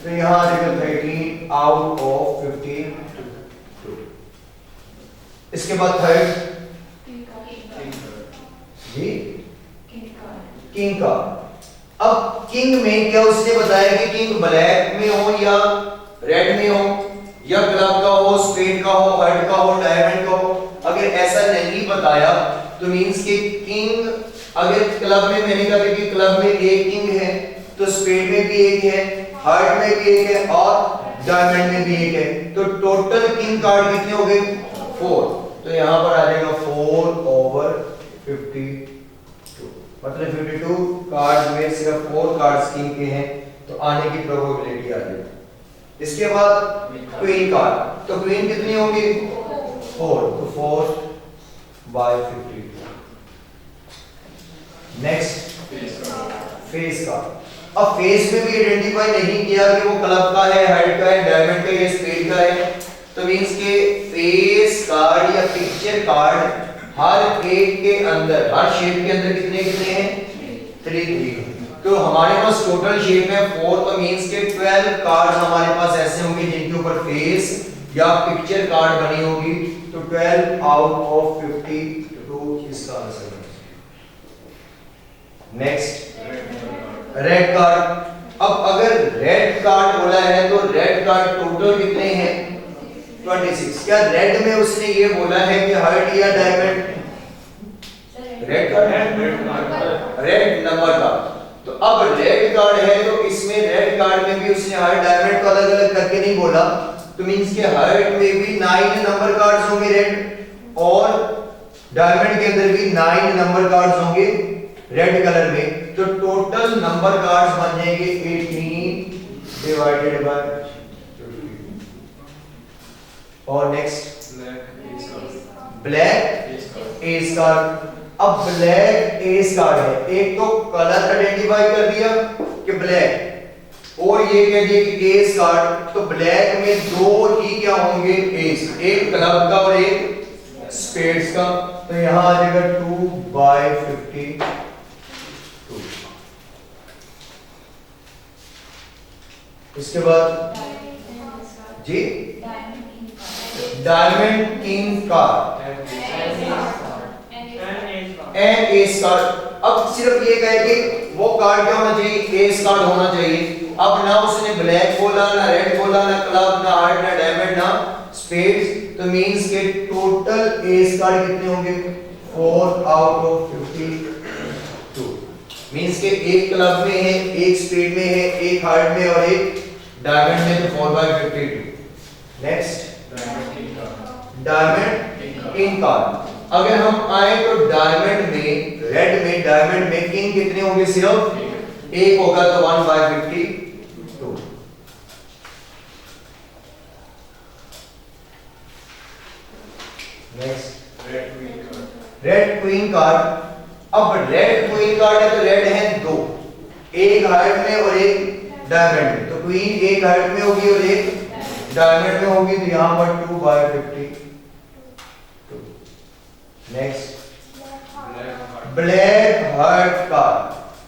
तो यहाँ आ जाएगा 13 आउट ऑफ 52। इसके बाद थर्ड जी किंग का। अब किंग में क्या उसने बताया कि किंग ब्लैक में हो या रेड में हो या क्लब का हो, स्पेड का हो, हार्ट का हो, डायमंड का हो। अगर ऐसा नहीं बताया तो मींस कि किंग, अगर क्लब में मैंने कहा कि क्लब में एक किंग है तो स्पेड में भी एक है, हार्ट में भी एक है और डायमंड में भी एक है, तो टोटल किंग कार्ड कितने हो गए 4। तो यहां पर आ जाएगा 4 ओवर 52, मतलब 52 कार्ड में सिर्फ 4 कार्ड्स किंग के हैं, तो आने की प्रोबेबिलिटी आ जाएगी। इसके बाद क्वीन कार्ड, तो क्वीन कितनी होगी 4, तो 4 बाय 52। नेक्स्ट फेस का। अब फेस में भी आइडेंटिफाई नहीं किया कि वो क्लब का है, हार्ट का है, डायमंड का है, स्पेड का है, तो मींस के फेस कार्ड या पिक्चर कार्ड हर एक के अंदर, हर शेप के अंदर कितने कितने हैं 3। तो हमारे पास टोटल शेप है 4, तो मींस के 12 कार्ड्स हमारे पास ऐसे होंगे जिनके ऊपर फेस या पिक्चर कार्ड बनी होगी, तो 12 आउट ऑफ 52 इसका आंसर है। Next red card. अब अगर रेड कार्ड बोला है तो रेड कार्ड टोटल कितने हैं 26। क्या रेड में उसने ये बोला है कि हार्ट या diamond? Red card, red number का। तो अब रेड कार्ड है तो इसमें रेड कार्ड में भी उसने हार्ट डायमंड को अलग अलग करके नहीं बोला, तो मींस के हार्ट में भी 9 नंबर कार्ड्स होंगे रेड, और डायमंड के अंदर भी 9 नंबर कार्ड्स होंगे रेड कलर में, तो टोटल नंबर कार्ड्स बन जाएंगे 18 डिवाइडेड बाय 50। और नेक्स्ट ब्लैक एस कार्ड। अब ब्लैक एस कार्ड है, एक तो कलर आइडेंटिफाई कर दिया कि ब्लैक, और ये कह दिया कि एस कार्ड, तो ब्लैक में दो ही क्या होंगे एस, एक क्लब का और एक स्पेड्स का, तो यहां आ जाएगा 2 बाय 52। इसके बाद जी diamond king card and ace card. अब सिर्फ ये कहे कि वो कार्ड क्या होना चाहिए, एस कार्ड होना चाहिए। अब ना उसने ब्लैक बोला, ना रेड बोला, ना क्लब, ना हार्ट, ना डायमंड, ना स्पेड्स, तो मींस के टोटल एस कार्ड कितने होंगे 4 आउट ऑफ 52। मींस के एक क्लब में है, एक स्पेड में है, एक हार्ट में और एक डायमंड में, तो 4 by 52। Next diamond king card. अगर हम आए तो डायमंड में, रेड में, डायमंड में किंग कितने होंगे, सिर्फ एक होगा, तो 1 by 52। Next red queen card. अब रेड क्वीन कार्ड है तो रेड है 2, एक हार्ट में और एक डायमंड में, तो क्वीन एक हार्ट में होगी और एक डायमंड में होगी, तो यहां पर 2 by 52। Next black heart card.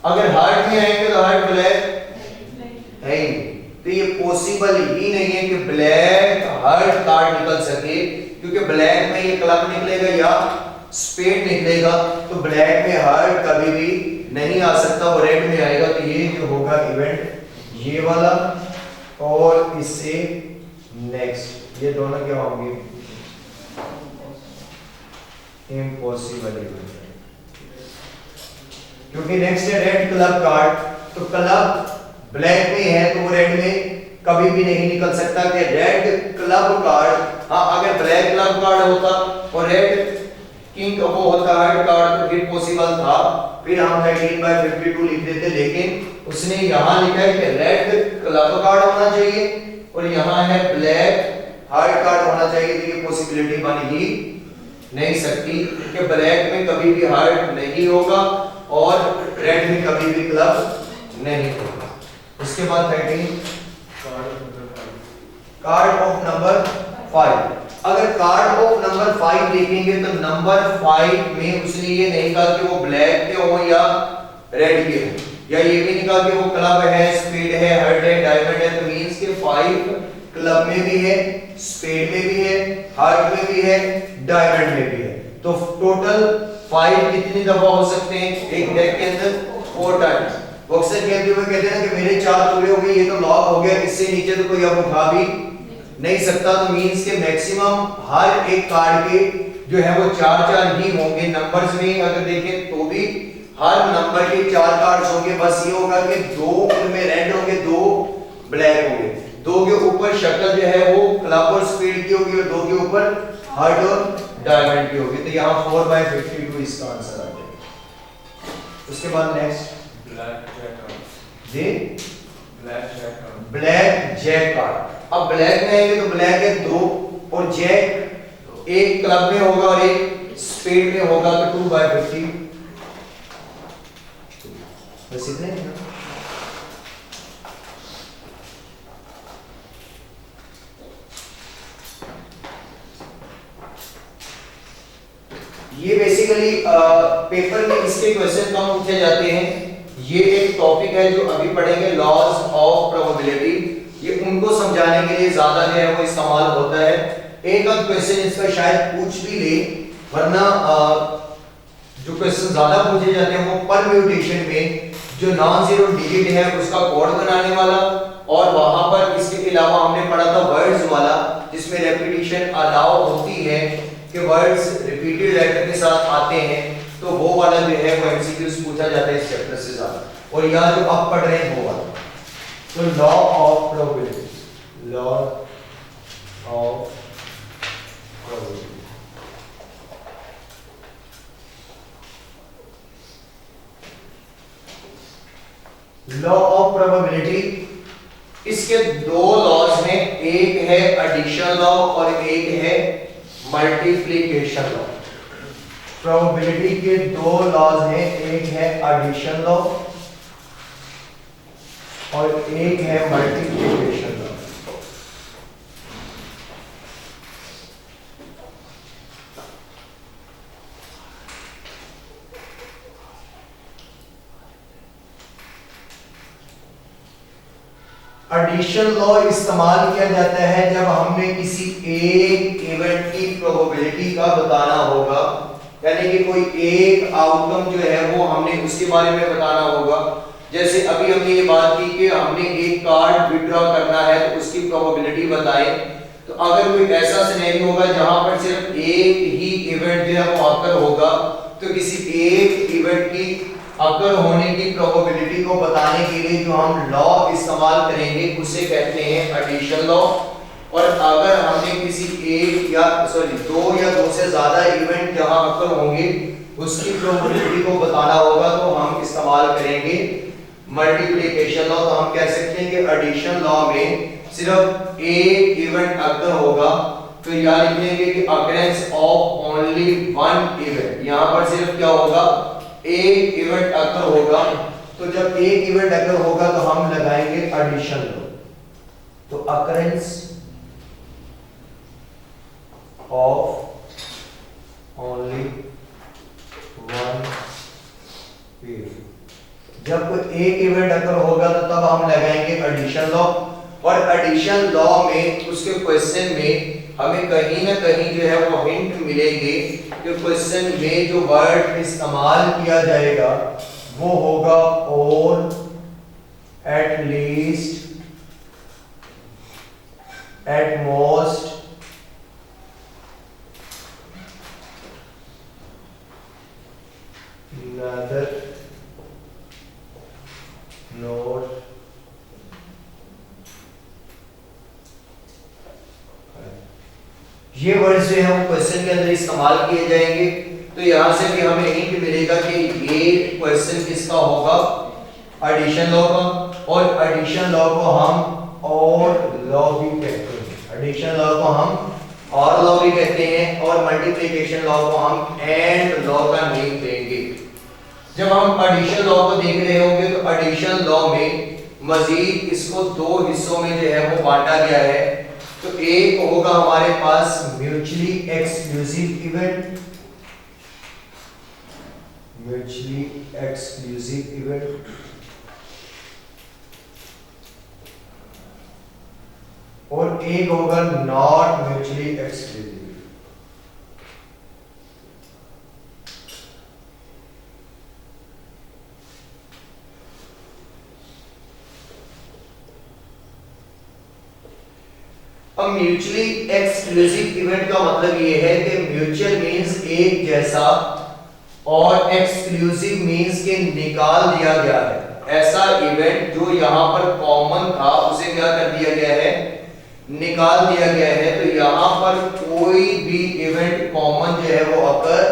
अगर हार्ट में आएंगे तो हार्ट ब्लैक है ही, तो ये पॉसिबल ही नहीं है कि ब्लैक हार्ट कार्ड निकल सके, क्योंकि ब्लैक में ये क्लब निकलेगा या स्पेड निकलेगा, तो ब्लैक में हार्ट कभी भी नहीं आ सकता, वो रेड में आएगा। तो ये जो होगा इवेंट ये वाला और इससे नेक्स्ट, ये दोनों क्या होंगे इम्पॉसिबल, क्योंकि नेक्स्ट है रेड क्लब कार्ड, तो क्लब ब्लैक में है तो वो रेड में कभी भी नहीं निकल सकता कि रेड क्लब कार्ड। हाँ, अगर ब्लैक क्लब कार्ड होता और रेड किंग वो होता हार्ट कार्ड तो फिर पॉसिबल था, फिर हम 13 बाय 52 लिख देते, लेकिन उसने यहां लिखा है कि रेड क्लब कार्ड होना चाहिए और यहां है ब्लैक हार्ट कार्ड होना चाहिए, तो ये पॉसिबिलिटी बन ही नहीं सकती कि ब्लैक में कभी भी हार्ट नहीं होगा और रेड में कभी भी क्लब नहीं होगा। उसके बाद 13 कार्ड ऑफ नंबर 5। अगर कार्ड ऑफ नंबर 5 देखेंगे तो नंबर 5 में उसने ये नहीं कहा कि वो ब्लैक के हो या रेड के हो, या ये भी निकाल के वो क्लब है, स्पेड है, हार्ट है, डायमंड है, तो मींस के 5 क्लब में भी है, स्पेड में भी है, हार्ट में भी है, डायमंड में भी है। तो टोटल 5 कितनी दफा हो सकते हैं एक डेक के अंदर? 4 टाइम्स। वो अक्सर कहते हुए कहते हैं कि मेरे 4 पूरे हो गए, ये तो लॉक हो गया, इससे नीचे तो कोई अब उठा भी नहीं सकता। तो मींस के मैक्सिमम हर एक कार्ड के जो है वो 4 ही होंगे। नंबर्स में अगर देखें तो भी हर नंबर के 4 कार्ड्स होंगे। बस ये होगा कि 2 उनमें रेड होंगे, 2 ब्लैक होंगे। 2 के ऊपर शक्ल जो है वो क्लब और स्पीड की होगी और 2 के ऊपर हार्ट और डायमंड की होगी। तो यहाँ 4/52 इसका आंसर आ जाएगा। उसके बाद नेक्स्ट ब्लैक जैक कार्ड। अब ब्लैक में आएंगे तो ब्लैक है 2 और जैक एक क्लब में होगा और एक स्पेड में होगा, तो 2/50। बस इतने ही ना। ये बेसिकली पेपर में इसके क्वेश्चन कम पूछे जाते हैं। ये एक टॉपिक है जो अभी पढ़ेंगे, लॉज ऑफ प्रोबेबिलिटी। ये उनको समझाने के लिए ज्यादा जो है वो इस्तेमाल होता है। एक आध क्वेश्चन इसका शायद पूछ भी ले, वरना जो क्वेश्चन ज्यादा पूछे जाते हैं वो परम्यूटेशन में जो नॉन जीरो डिजिट है उसका कोड बनाने वाला, और वहां पर इसके अलावा हमने पढ़ा था वर्ड्स वाला जिसमें रेपिटेशन अलाउ होती है कि वर्ड्स रिपीटेड लेटर के साथ आते हैं, तो वो वाला जो है वो एमसीक्यूज पूछा जाता है इस चैप्टर से ज्यादा। और यहाँ जो अब पढ़ रहे हैं वो वाला, तो law of probability, law of probability. Law of probability, इसके 2 लॉज हैं, एक है एडिशन लॉ और एक है मल्टीप्लिकेशन लॉ। प्रोबेबिलिटी के 2 लॉज हैं, एक है एडिशन लॉ और एक है मल्टीप्लिकेशन लॉ। एडिशन लॉ इस्तेमाल किया जाता है जब हमने किसी एक इवेंट की प्रोबेबिलिटी का बताना होगा, यानी कि कोई एक आउटकम जो है वो हमने उसके बारे में बताना होगा। जैसे अभी हमने ये बात की कि हमने एक कार्ड विड्रॉ करना है तो उसकी प्रोबेबिलिटी बताएं। तो अगर कोई ऐसा सिनेरियो होगा जहां पर सिर्फ एक ही इवेंट जो है वो ऑकर होगा, तो किसी एक इवेंट की अगर होने की प्रोबेबिलिटी को बताने के लिए जो हम लॉ इस्तेमाल करेंगे उसे कहते हैं एडिशन लॉ। और अगर हमने किसी एक या 2 या 2 से ज्यादा इवेंट जहां अकर होंगे उसकी प्रोबेबिलिटी को बताना होगा तो हम इस्तेमाल करेंगे मल्टीप्लिकेशन लॉ। तो हम कह सकते हैं कि एडिशन लॉ में सिर्फ एक इवेंट अकर होगा, तो यहाँ लिख लेंगे कि अकरेंस ऑफ ओनली 1 इवेंट। यहाँ पर सिर्फ क्या होगा, एक इवेंट अकर होगा। तो जब एक इवेंट अकर होगा तो हम लगाएंगे एडिशन लॉ। तो अकरेंस ऑफ ओनली 1 इवेंट, जब कोई एक इवेंट अकर होगा तो तब हम लगाएंगे एडिशन लॉ। और एडिशन लॉ में उसके क्वेश्चन में हमें कहीं ना कहीं जो है वो हिंट मिलेंगे कि क्वेश्चन में जो वर्ड इस्तेमाल किया जाएगा वो होगा और, at least, at most, neither, nor, ये वर्ड्स जो है वो क्वेश्चन के अंदर इस्तेमाल किए जाएंगे। तो यहां से भी हमें हिंट मिलेगा कि ये क्वेश्चन किसका होगा, एडिशन लॉ का। और एडिशन लॉ को हम और लॉ भी कहते हैं, एडिशन लॉ को हम और लॉ भी कहते हैं, और मल्टीप्लिकेशन लॉ को हम एंड लॉ का नेम देंगे। जब हम एडिशन लॉ को देख रहे होंगे तो एडिशन लॉ में मजीद इसको 2 हिस्सों में जो है वो बांटा गया है। तो एक होगा हमारे पास mutually exclusive event, mutually exclusive event, और एक होगा नॉट म्यूचुअली एक्सक्लूसिव। अब म्यूचुअली एक्सक्लूसिव इवेंट का मतलब ये है कि म्यूचुअल मींस एक जैसा और एक्सक्लूसिव मींस के निकाल दिया गया है। ऐसा इवेंट जो यहां पर कॉमन था उसे क्या कर दिया गया है, निकाल दिया गया है। तो यहां पर कोई भी इवेंट कॉमन जो है वो अकर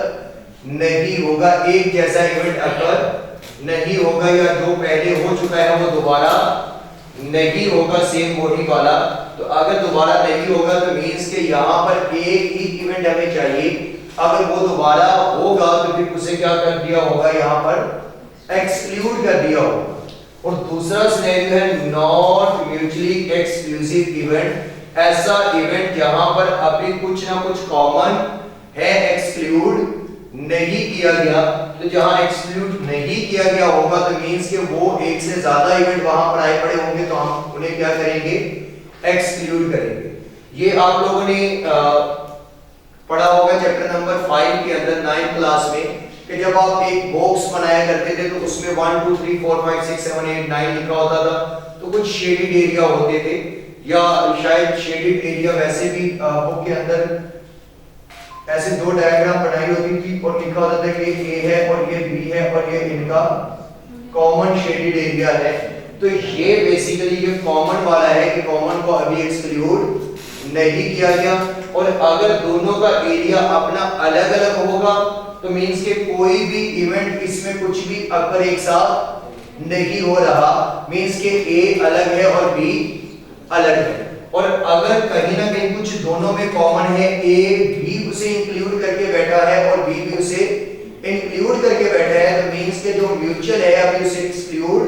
नहीं होगा, एक जैसा इवेंट अकर नहीं होगा, या जो पहले हो चुका है वो दोबारा नहीं होगा सेम बॉडी वाला। तो अगर दोबारा नहीं होगा तो मींस के यहां पर एक ही इवेंट हमें चाहिए, अगर वो दोबारा होगा तो फिर उसे क्या कर दिया होगा, यहां पर एक्सक्लूड कर दिया होगा। और दूसरा सिनेरियो है नॉट म्यूचुअली एक्सक्लूसिव इवेंट, ऐसा इवेंट जहां पर अभी कुछ ना कुछ कॉमन है, एक्सक्लूड नहीं किया गया। तो जहां एक्सक्लूड नहीं किया गया होगा तो मींस के वो एक से ज्यादा इवेंट वहां पर आए पड़े होंगे, तो हम उन्हें क्या करेंगे, एक्सक्लूड करेंगे। ये आप लोगों ने पढ़ा होगा चैप्टर नंबर 5 के अंदर 9th क्लास में, कि जब आप एक बॉक्स बनाया करते थे तो उसमें 1 2 3 4 5 6 7 8 9 लिखा होता था, तो कुछ शेडेड एरिया होते थे, या शायद शेडेड एरिया वैसे भी बुक के अंदर ऐसे दो डायग्राम बनाई होती थी और लिखा होता था कि ये A है और ये B है और ये इनका कॉमन शेडेड एरिया है। तो ये बेसिकली ये कॉमन वाला है कि कॉमन को अभी एक्सक्लूड नहीं किया गया। और अगर दोनों का एरिया अपना अलग अलग होगा तो मींस के कोई भी इवेंट इसमें कुछ भी अगर एक साथ नहीं हो रहा, मींस के A अलग है और B अलग है। और अगर कहीं ना कहीं कुछ दोनों में कॉमन है, A भी उसे इंक्लूड करके बैठा है और B भी उसे इंक्लूड करके बैठा है, तो मींस के जो म्यूचुअल है अभी उसे एक्सक्लूड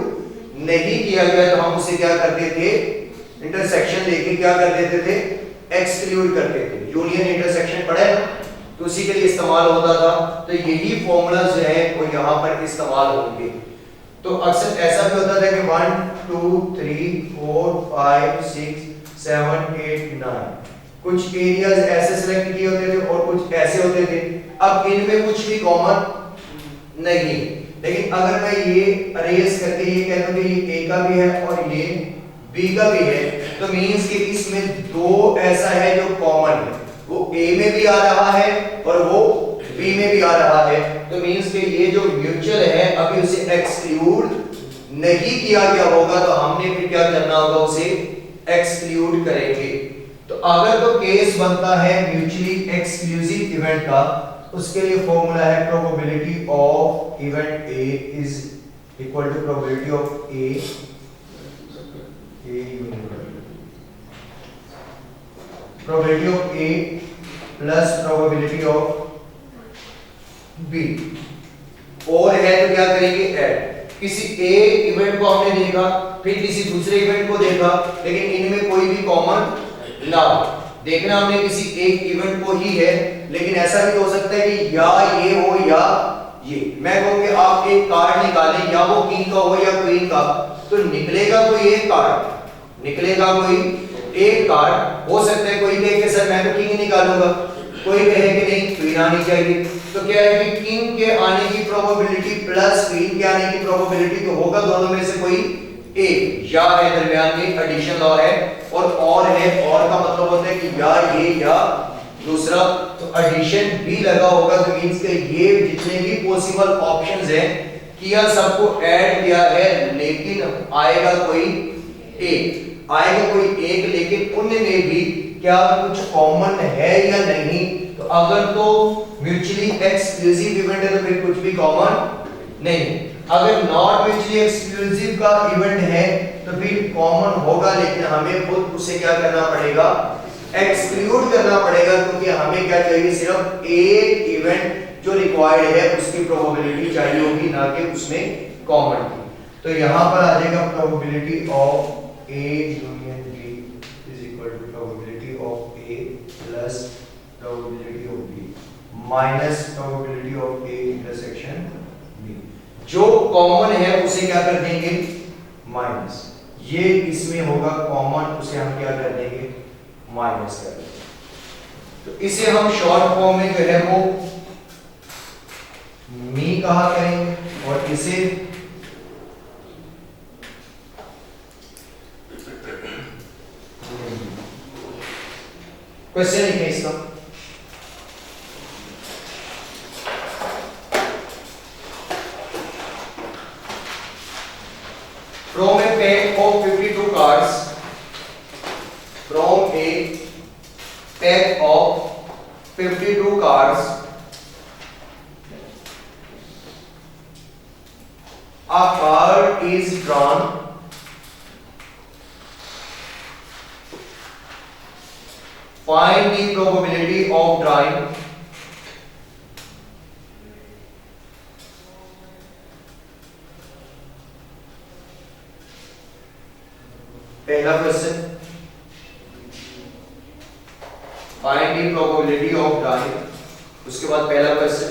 नहीं किया गया, तो हम उसे क्या करते थे, इंटरसेक्शन लेके क्या कर देते थे, एक्सक्लूड करते थे। यूनियन इंटरसेक्शन पढ़ा है, तो उसी के लिए इस्तेमाल होता था। तो यही फॉर्मूला जो है वो यहाँ पर इस्तेमाल होंगे। तो अक्सर ऐसा भी होता था कि 1 2 3 4 5 6 7 8 9 कुछ एरियाज ऐसे सिलेक्ट किए होते थे और कुछ ऐसे होते थे। अब इनमें कुछ भी कॉमन नहीं, लेकिन अगर मैं ये अरेज करके ये कह दूं कि ये A का भी है और ये B का भी है, तो मींस कि इसमें दो ऐसा है जो कॉमन है, वो A में भी आ रहा है और वो B में भी आ रहा है। तो मींस कि ये जो म्यूचुअल है अभी उसे एक्सक्लूड नहीं किया गया होगा, तो हमने फिर क्या करना होगा, उसे एक्सक्लूड करेंगे। तो अगर तो केस बनता है म्यूचुअली एक्सक्लूसिव इवेंट का, उसके लिए फॉर्मूला है probability of event A is equal to probability of A probability of A plus probability of B। और है तो क्या करेंगे, ऐड। किसी एक इवेंट को हमने देखा, फिर किसी दूसरे इवेंट को देखा, लेकिन इनमें कोई भी कॉमन ना हो। देखना हमने किसी एक इवेंट को ही है, लेकिन ऐसा भी हो सकता है कि या ये हो या ये। मैं कहूंगी आप एक कार्ड निकालें, या वो किंग का हो या क्वीन का, तो निकलेगा कोई एक कार्ड, निकलेगा कोई एक कार्ड। हो सकता है कोई कहे कि सर मैं तो किंग निकालूंगा, कोई कहे कि नहीं क्वीन आनी चाहिए। तो क्या है कि किंग के आने की प्रोबेबिलिटी प्लस क्वीन के आने की प्रोबेबिलिटी, तो होगा दोनों में से कोई एक। या है दरमियान में एडिशन लॉ है, और है, और का मतलब होता है कि या ये या दूसरा, तो एडिशन भी लगा होगा, तो मींस के ये जितने भी पॉसिबल ऑप्शंस हैं किया, सबको ऐड किया है, लेकिन आएगा कोई एक, आएगा कोई एक, लेकिन उनमें भी क्या कुछ कॉमन है या नहीं। तो अगर तो म्यूचुअली एक्सक्लूसिव इवेंट है तो फिर कुछ भी कॉमन नहीं। अगर नॉट म्यूचुअली एक्सक्लूसिव का इवेंट है तो फिर कॉमन होगा, लेकिन हमें खुद उसे क्या करना पड़ेगा, एक्सक्लूड करना पड़ेगा, क्योंकि हमें क्या चाहिए, सिर्फ एक इवेंट जो रिक्वायर्ड है उसकी प्रोबेबिलिटी चाहिए होगी, ना कि उसमें कॉमन की। तो यहां पर आ जाएगा probability of A union B is equal to probability of A plus probability of B minus probability of A intersection B। जो कॉमन है उसे क्या कर देंगे, माइनस। ये इसमें होगा कॉमन, उसे हम क्या कर देंगे, माइनस कर देंगे। तो इसे हम शॉर्ट फॉर्म में जो है वो मी कहा करेंगे और इसे क्वेश्चन लिखें इसका। From a pack of 52 cards, from a pack of 52 cards, a card is drawn find the probability of drawing पहला question, find the probability of drawing. उसके बाद पहला क्वेश्चन,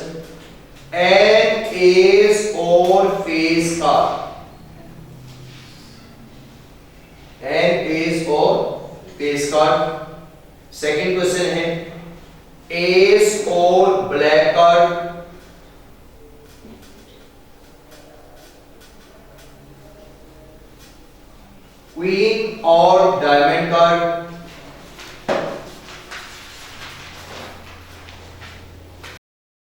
एन एस और फेस कार्ड, एन एस और face card. Second question है S और black card, queen और diamond card,